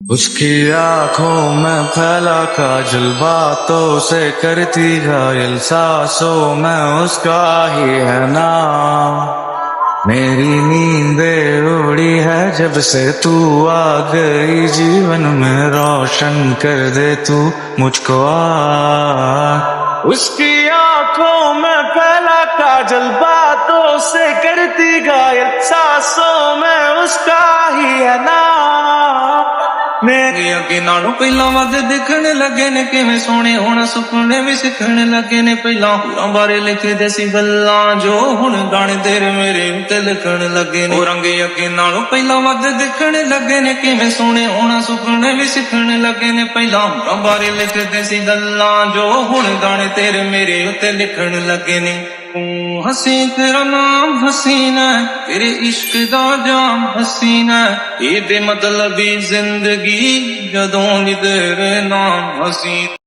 उसकी आंखों में फैला काजल, बातों से करती घायल, सांसों में उसका ही है नाम। मेरी नींदें उड़ी है जब से तू आ गई जीवन में, रोशन कर दे तू मुझको आज। उसकी आंखों में फैला काजल, बातों से करती घायल, सांसों में उसका ही है नाम। मेरे अगे नालों पहला वध दिखण लगे ने, किवें सोहणे होना सुपने भी सिखण लगे ने। पहला होरां बारे लिखदे सी गल्लां, जो हुण गाणे तेरे मेरे उत्ते लिखण लगे ने। रंगे अगे नालों पहला वध दिखण लगे ने, किवें सोहणे होना सुपने भी सिखण लगे ने। पहला होरां बारे लिखदे सी गल्लां, जो हुण गाणे तेरे मेरे उत्ते लिखण लगे ने। हसी तेरा नाम हसीना, तेरे इश्क दा जाम हसीना, एदे मतलबी जिंदगी जदों दी तेरे नाम हसी।